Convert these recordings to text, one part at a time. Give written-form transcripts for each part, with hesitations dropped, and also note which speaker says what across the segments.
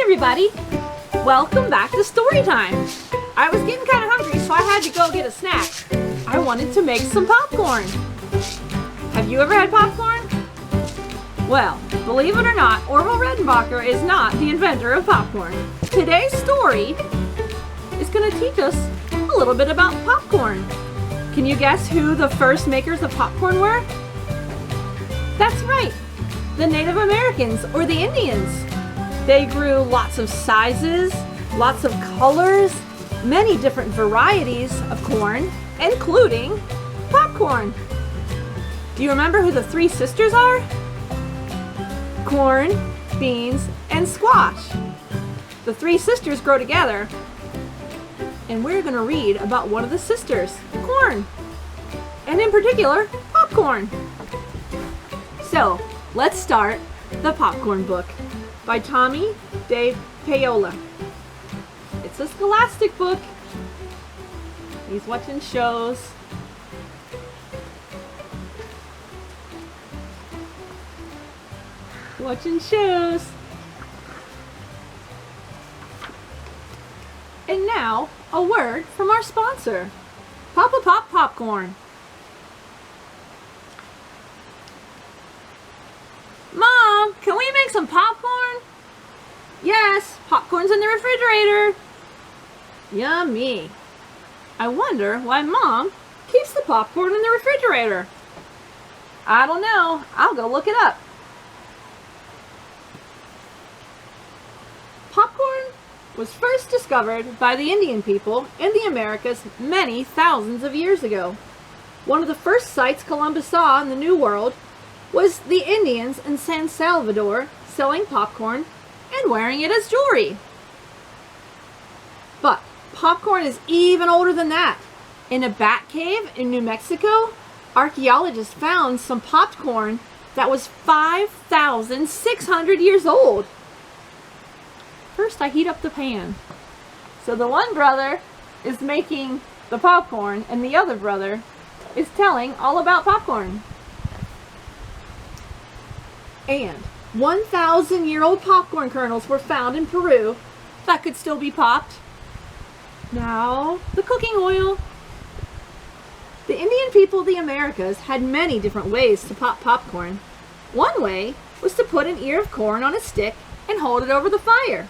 Speaker 1: everybody! Welcome back to Storytime! I was getting kind of hungry, so I had to go get a snack. I wanted to make some popcorn. Have you ever had popcorn? Well, believe it or not, Orville Redenbacher is not the inventor of popcorn. Today's story is going to teach us a little bit about popcorn. Can you guess who the first makers of popcorn were? That's right, the Native Americans or the Indians. They grew lots of sizes, lots of colors, many different varieties of corn, including popcorn. Do you remember who the three sisters are? Corn, beans, and squash. The three sisters grow together, and we're going to read about one of the sisters, corn, and in particular, popcorn. So, let's start the Popcorn Book by Tommy de Paola. It's a scholastic book. He's watching shows. Watching shows. And now, a word from our sponsor, Papa Pop Popcorn. Mom, can we make some popcorn? Yes, popcorn's in the refrigerator. Yummy. I wonder why Mom keeps the popcorn in the refrigerator. I don't know. I'll go look it up. Popcorn was first discovered by the Indian people in the Americas many thousands of years ago. One of the first sights Columbus saw in the New World was the Indians in San Salvador selling popcorn and wearing it as jewelry. But popcorn is even older than that. In a bat cave in New Mexico, archaeologists found some popcorn that was 5,600 years old. First, I heat up the pan. So the one brother is making the popcorn and the other brother is telling all about popcorn. And 1,000-year-old popcorn kernels were found in Peru that could still be popped. Now, the cooking oil. The Indian people of the Americas had many different ways to pop popcorn. One way was to put an ear of corn on a stick and hold it over the fire.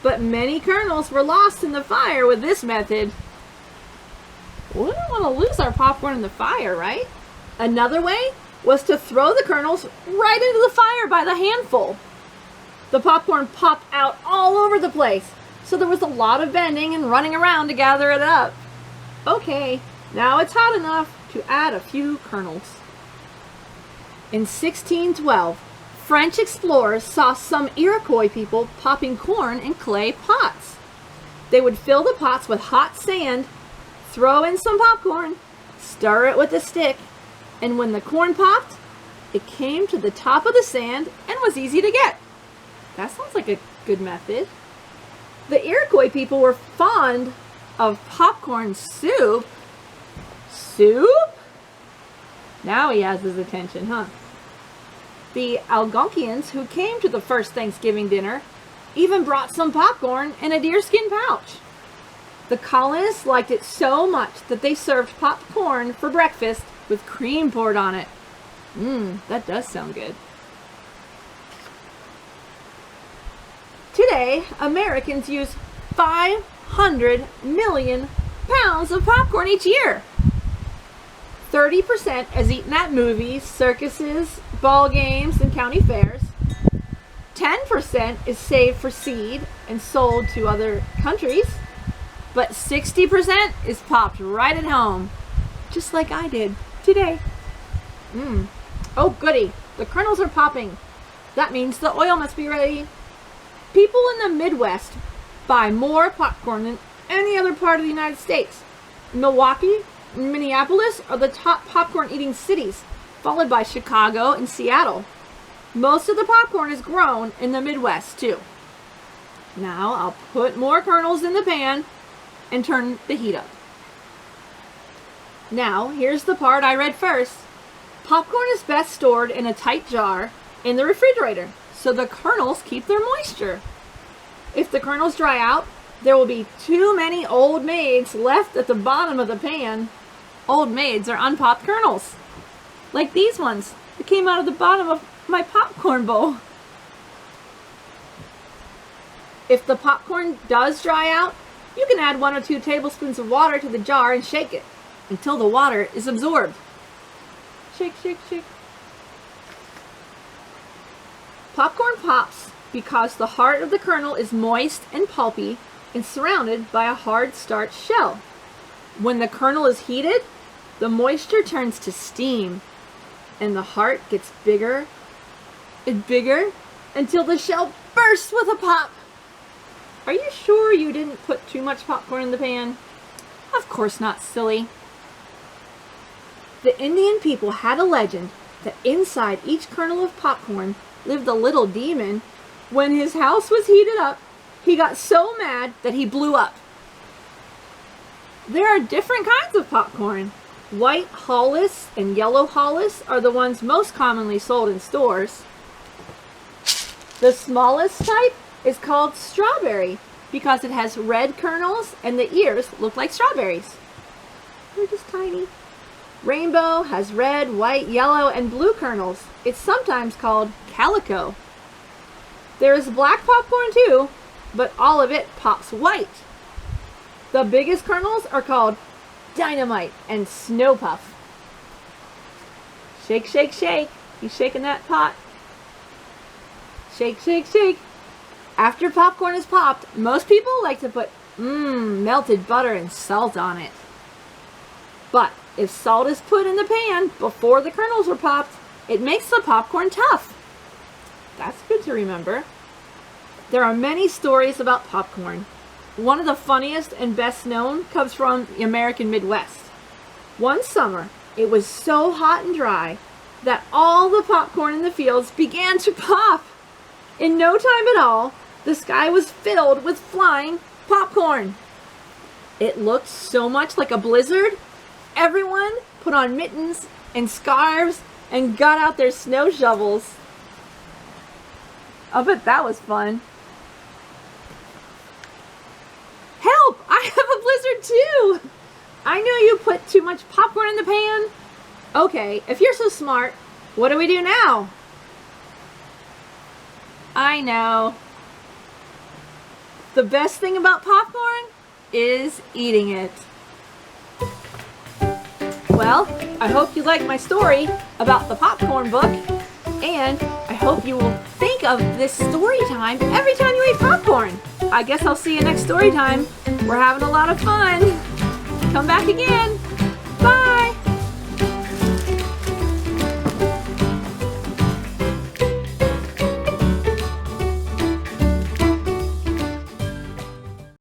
Speaker 1: But many kernels were lost in the fire with this method. We don't want to lose our popcorn in the fire, right? Another way was to throw the kernels right into the fire by the handful. The popcorn popped out all over the place, so there was a lot of bending and running around to gather it up. Okay, now it's hot enough to add a few kernels. In 1612, French explorers saw some Iroquois people popping corn in clay pots. They would fill the pots with hot sand, throw in some popcorn, stir it with a stick, and when the corn popped, it came to the top of the sand and was easy to get. That sounds like a good method. The Iroquois people were fond of popcorn soup. Soup? Now he has his attention, huh? The Algonquians who came to the first Thanksgiving dinner even brought some popcorn in a deerskin pouch. The colonists liked it so much that they served popcorn for breakfast with cream poured on it. That does sound good. Today, Americans use 500 million pounds of popcorn each year. 30% is eaten at movies, circuses, ball games, and county fairs. 10% is saved for seed and sold to other countries. But 60% is popped right at home, just like I did today. Oh goody, the kernels are popping. That means the oil must be ready. People in the Midwest buy more popcorn than any other part of the United States. Milwaukee and Minneapolis are the top popcorn eating cities, followed by Chicago and Seattle. Most of the popcorn is grown in the Midwest too. Now I'll put more kernels in the pan and turn the heat up. Now, here's the part I read first. Popcorn is best stored in a tight jar in the refrigerator, so the kernels keep their moisture. If the kernels dry out, there will be too many old maids left at the bottom of the pan. Old maids are unpopped kernels, like these ones that came out of the bottom of my popcorn bowl. If the popcorn does dry out, you can add 1 or 2 tablespoons of water to the jar and shake it until the water is absorbed. Shake, shake, shake. Popcorn pops because the heart of the kernel is moist and pulpy and surrounded by a hard starch shell. When the kernel is heated, the moisture turns to steam and the heart gets bigger and bigger until the shell bursts with a pop. Are you sure you didn't put too much popcorn in the pan? Of course not, silly. The Indian people had a legend that inside each kernel of popcorn lived a little demon. When his house was heated up, he got so mad that he blew up. There are different kinds of popcorn. White hulless and yellow hulless are the ones most commonly sold in stores. The smallest type is called strawberry because it has red kernels and the ears look like strawberries. They're just tiny. Rainbow has red, white, yellow, and blue kernels. It's sometimes called calico. There is black popcorn too, but all of it pops white. The biggest kernels are called dynamite and snow puff. Shake, shake, shake. You shaking that pot? Shake, shake, shake. After popcorn is popped, most people like to put melted butter and salt on it. But if salt is put in the pan before the kernels are popped, it makes the popcorn tough. That's good to remember. There are many stories about popcorn. One of the funniest and best known comes from the American Midwest. One summer, it was so hot and dry that all the popcorn in the fields began to pop. In no time at all, the sky was filled with flying popcorn. It looked so much like a blizzard. Everyone put on mittens and scarves and got out their snow shovels. I bet that was fun. Help! I have a blizzard too! I knew you put too much popcorn in the pan. Okay, if you're so smart, what do we do now? I know. The best thing about popcorn is eating it. Well, I hope you liked my story about the popcorn book, and I hope you will think of this story time every time you eat popcorn. I guess I'll see you next story time. We're having a lot of fun. Come back again.